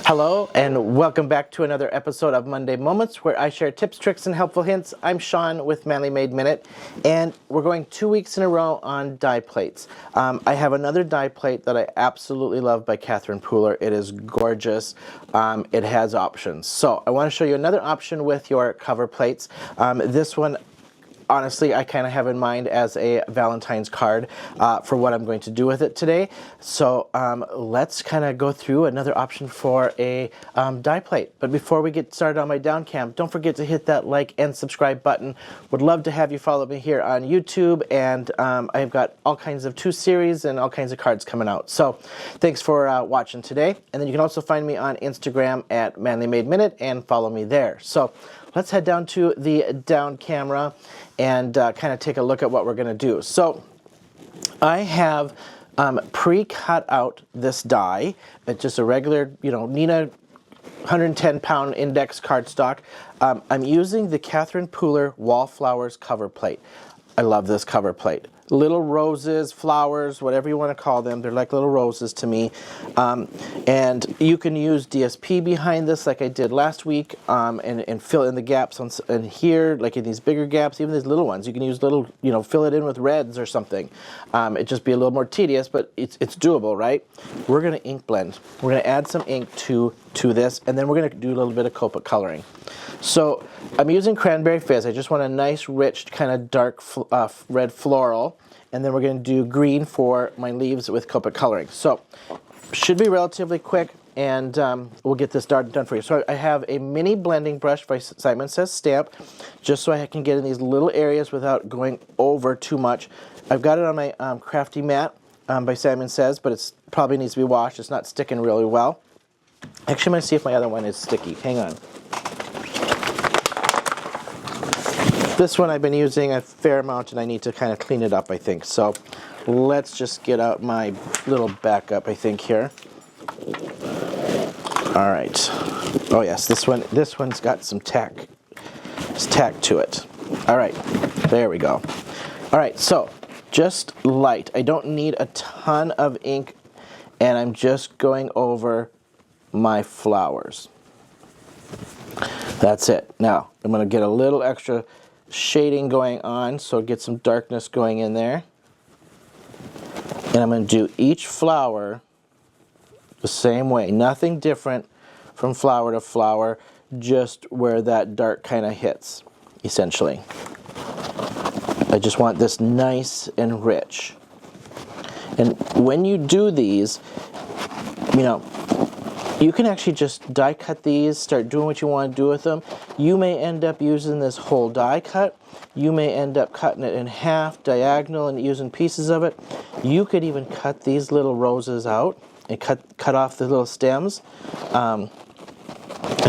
Hello and welcome back to another episode of Monday Moments where I share tips, tricks, and helpful hints. I'm Sean with Manly Made Minute and we're going 2 weeks in a row on die plates. I have another die plate that I absolutely love by Catherine Pooler. It is gorgeous. It has options. So I want to show you another option with your cover plates. This one, honestly, I kind of have in mind as a Valentine's card for what I'm going to do with it today. So let's kind of go through another option for a die plate. But before we get started on my down cam, don't forget to hit that like and subscribe button. Would love to have you follow me here on YouTube, and I've got all kinds of 2 series and all kinds of cards coming out. So thanks for watching today. And then you can also find me on Instagram at Manly Made Minute and follow me there. So let's head down to the down camera and kind of take a look at what we're going to do. So I have pre-cut out this die. It's just a regular, Nina 110-pound index cardstock. I'm using the Catherine Pooler Wallflowers cover plate. I love this cover plate. Little roses, flowers, whatever you want to call them. They're like little roses to me. And you can use DSP behind this like I did last week and fill in the gaps on here, like in these bigger gaps, even these little ones. You can use little, fill it in with reds or something. It'd just be a little more tedious, but it's doable, right? We're going to ink blend. We're going to add some ink to this, and then we're going to do a little bit of Copic coloring. So I'm using Cranberry Fizz. I just want a nice, rich, kind of dark red floral. And then we're going to do green for my leaves with Copic coloring. So should be relatively quick, and we'll get this done for you. So I have a mini blending brush by Simon Says Stamp, just so I can get in these little areas without going over too much. I've got it on my Crafty Mat by Simon Says, but it probably needs to be washed. It's not sticking really well. Actually, I'm going to see if my other one is sticky. Hang on. This one I've been using a fair amount, and I need to kind of clean it up, I think. So let's just get out my little backup, I think, here. All right. Oh yes, this one's got some tack. It's tack to it. All right, there we go. All right, so just light. I don't need a ton of ink, and I'm just going over my flowers. That's it. Now I'm going to get a little extra shading going on, so get some darkness going in there. And I'm going to do each flower the same way. Nothing different from flower to flower, just where that dark kind of hits, essentially. I just want this nice and rich. And when you do these, you can actually just die cut these, start doing what you want to do with them. You may end up using this whole die cut. You may end up cutting it in half, diagonal, and using pieces of it. You could even cut these little roses out and cut off the little stems. And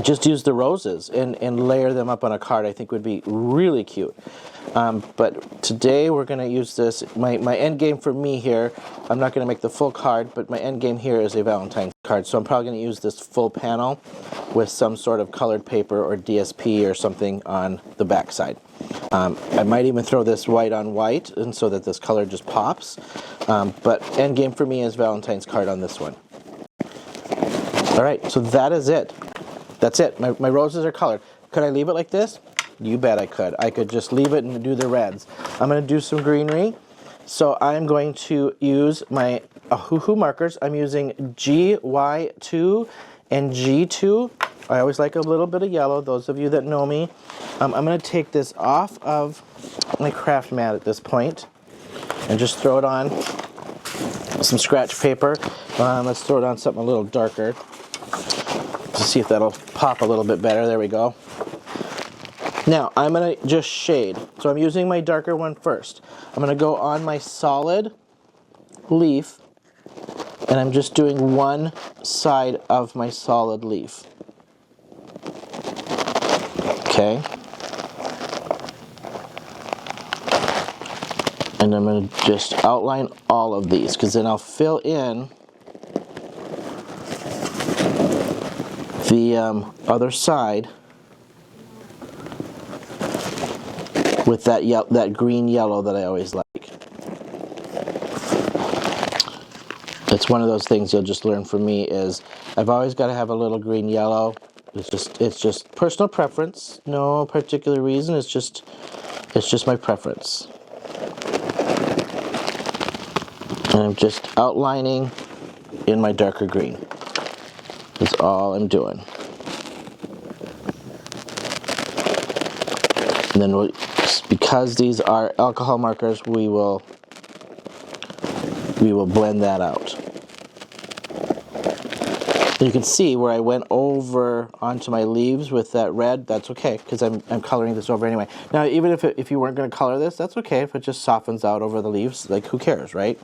just use the roses and layer them up on a card. I think would be really cute. But today we're going to use this. My end game for me here, I'm not going to make the full card, but my end game here is a Valentine's card. So I'm probably going to use this full panel with some sort of colored paper or DSP or something on the back side. I might even throw this white on white, and so that this color just pops. But end game for me is Valentine's card on this one. All right, so that is it. That's it. My roses are colored. Could I leave it like this? You bet I could. I could just leave it and do the reds. I'm going to do some greenery. So I'm going to use my Ohuhu markers. I'm using GY2 and G2. I always like a little bit of yellow, those of you that know me. I'm going to take this off of my craft mat at this point and just throw it on some scratch paper. Let's throw it on something a little darker to see if that'll pop a little bit better. There we go. Now I'm going to just shade. So I'm using my darker one first. I'm going to go on my solid leaf, and I'm just doing one side of my solid leaf. Okay. And I'm going to just outline all of these, because then I'll fill in the other side with that green yellow that I always like. It's one of those things you'll just learn from me is I've always got to have a little green yellow. It's just personal preference. No particular reason. It's just my preference. And I'm just outlining in my darker green. That's all I'm doing. And then because these are alcohol markers, we will blend that out. You can see where I went over onto my leaves with that red. That's okay, because I'm coloring this over anyway. Now, even if you weren't going to color this, that's okay if it just softens out over the leaves. Like, who cares, right?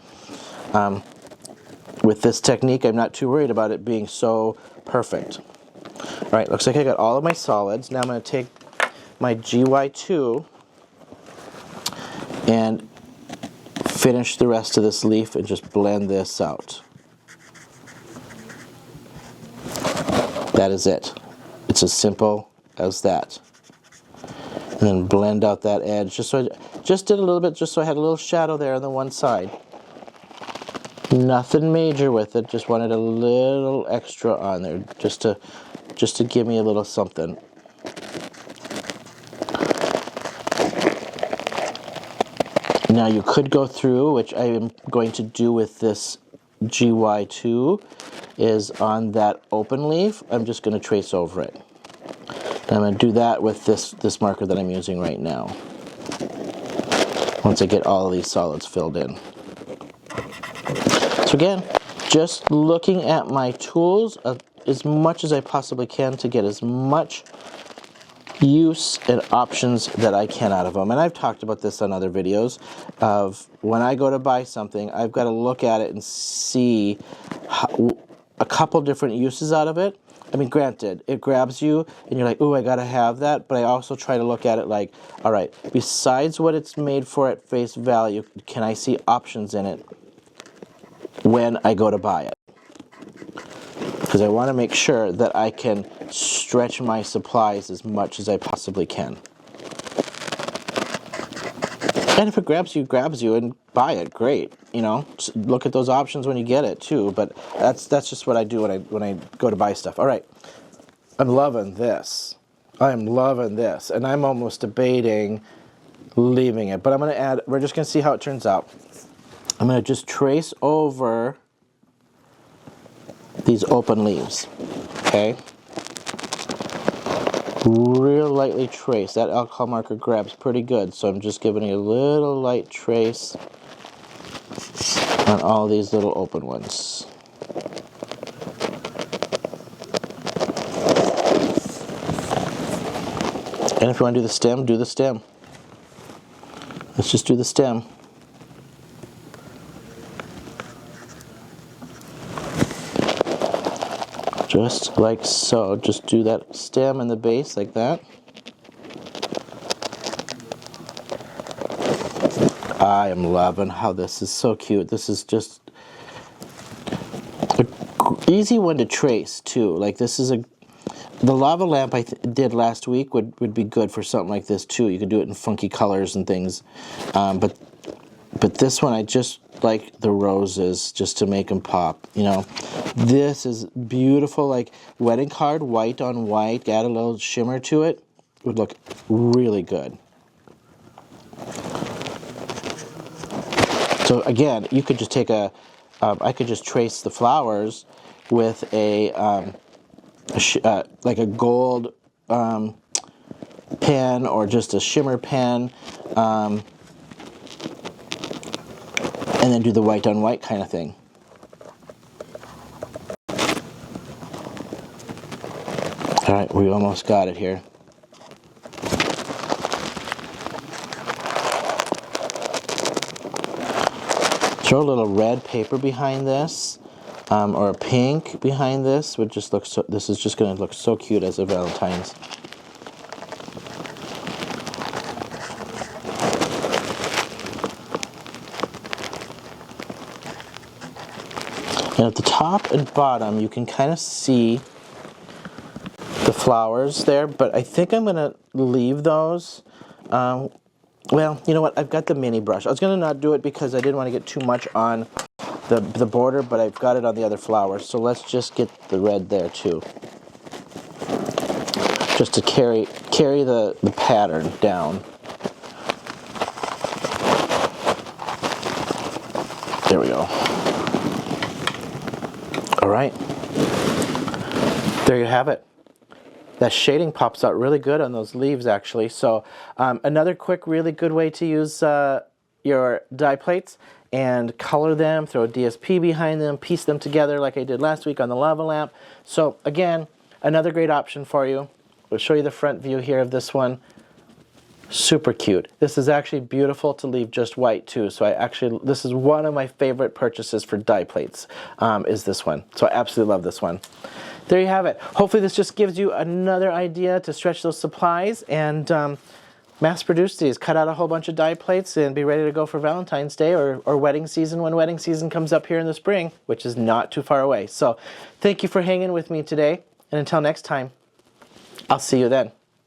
With this technique, I'm not too worried about it being so perfect. All right, looks like I got all of my solids. Now I'm going to take my GY2 and finish the rest of this leaf and just blend this out. That is it. It's as simple as that. And then blend out that edge. Just did a little bit, just so I had a little shadow there on the one side. Nothing major with it. Just wanted a little extra on there, just to give me a little something. Now you could go through, which I am going to do with this GY2, is on that open leaf, I'm just going to trace over it. And I'm going to do that with this marker that I'm using right now, once I get all of these solids filled in. So again, just looking at my tools as much as I possibly can to get as much use and options that I can out of them. And I've talked about this on other videos of when I go to buy something, I've got to look at it and see a couple different uses out of it. I mean, granted, it grabs you and you're like, ooh, I gotta have that, but I also try to look at it like, all right, besides what it's made for at face value, can I see options in it when I go to buy it? Because I want to make sure that I can stretch my supplies as much as I possibly can. And if it grabs you, and buy it, great. You know, just look at those options when you get it too. But that's just what I do when I go to buy stuff. All right, I'm loving this. I'm loving this, and I'm almost debating leaving it. But I'm going to add. We're just going to see how it turns out. I'm going to just trace over these open leaves. Okay. Real lightly trace. That alcohol marker grabs pretty good, so I'm just giving it a little light trace on all these little open ones. And if you want to do the stem, do the stem. Let's just do the stem. Just like so. Just do that stem and the base like that. I am loving how this is so cute. This is just an easy one to trace too. Like this is the lava lamp I did last week would be good for something like this too. You could do it in funky colors and things. But this one I just like the roses just to make them pop, you know. This is beautiful, like wedding card, white on white, add a little shimmer to it, would look really good. So again, you could just take I could just trace the flowers with like a gold pen or just a shimmer pen, and then do the white on white kind of thing. All right, we almost got it here. Throw a little red paper behind this, or a pink behind this would just look so. This is just going to look so cute as a Valentine's. And at the top and bottom, you can kind of see the flowers there, but I think I'm going to leave those. Well, you know what? I've got the mini brush. I was going to not do it because I didn't want to get too much on the border, but I've got it on the other flower. So let's just get the red there too. Just to carry the pattern down. There we go. All right. There you have it. That shading pops out really good on those leaves, actually. So another quick, really good way to use your die plates and color them, throw a DSP behind them, piece them together like I did last week on the lava lamp. So again, another great option for you. We'll show you the front view here of this one. Super cute. This is actually beautiful to leave just white too. So this is one of my favorite purchases for die plates, is this one. So I absolutely love this one. There you have it. Hopefully this just gives you another idea to stretch those supplies and mass produce these. Cut out a whole bunch of die plates and be ready to go for Valentine's Day or wedding season when wedding season comes up here in the spring, which is not too far away. So thank you for hanging with me today. And until next time, I'll see you then.